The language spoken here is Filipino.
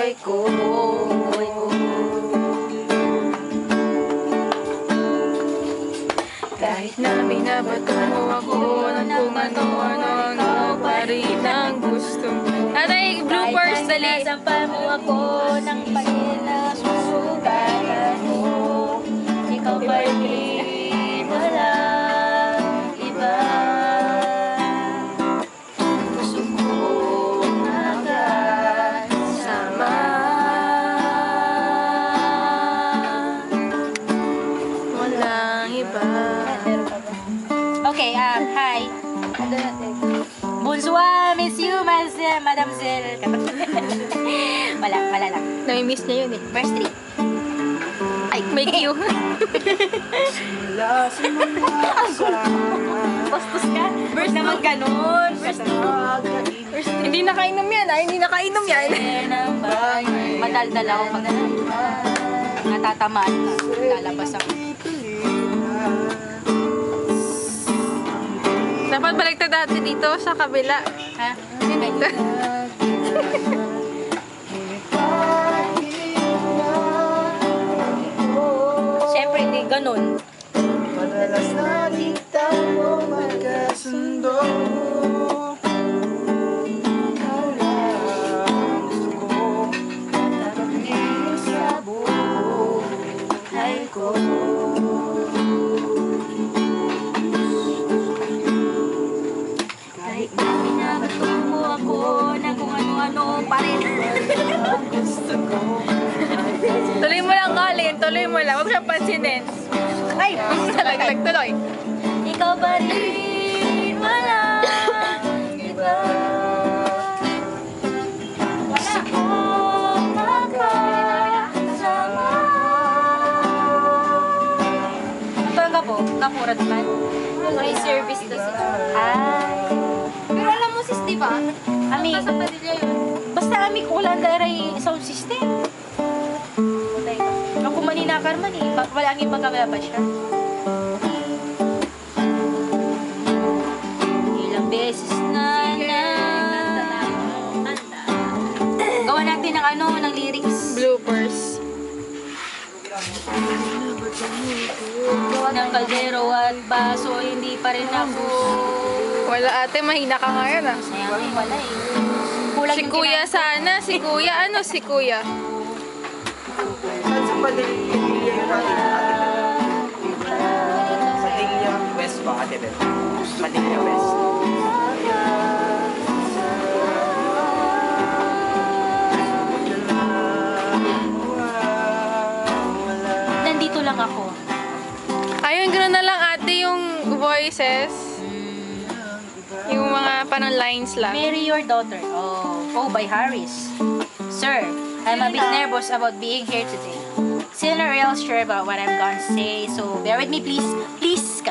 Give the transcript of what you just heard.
buhay ko. Kahit na binabato mo ako ng kung ano-ano pa rin ang gusto mo. Tatay, bloopers, dali! Sampal mo ako ng pagina susugatan mo. Ikaw pa rin, walang iba. Gusto ko magkasama. Walang iba. Okay, hi. Bonsoir, miss you, mademoiselle. Wala lang. Nami-miss niya yun eh. Verse 3. Ay, may cue. Bastos ka. Verse naman ganun. Verse 2. Hindi nakainom yan, ay. Hindi nakainom yan. Madaldal ako pag natatamaan ka. Lalabas ako. Dapat baliktad dati dito sa kabila. Ha? Dito. Siyempre, hindi ganun. Madalas na di tayo magkasundo. Ikaw lang gusto ko, tatapin sa buhay ko. Kahit na binabato mo ako na kung ano-ano pa rin. Gusto ko. Tuloy mo lang, Colin. Tuloy mo lang. Huwag siya pansinin. Ay, nalaglag tuloy. Ikaw pa rin, wala iba. Gusto ko magkasama. Ito ang po, nakurat man. May service kasi. Ay. Pero alam mo sis, di ba? Ami, Nasa Padilla yun. basta ami ko lang dahil sound system. Ako maninakar man eh. Wala ang ipagkababa siya. Ilang beses na gawa natin ng ano, ng lyrics. Bloopers. Ng kaldero at baso, hindi pa rin ako. Wala ate, mahina ka ngayon ah. Sayang eh, wala eh. Kulang Si yung kuya sana. Si kuya. Ano si kuya? Saan sa Padilla yun natin? Padilla West ba? Ate Bel? Padilla West. Nandito lang ako. Ayun, gano'n na lang ate yung voices. Yung mga parang lines lang. Marry your daughter. Oh, by Harris. Sir, I'm a bit nervous about being here today. Still not real sure about what I'm gonna say, so bear with me please. Please.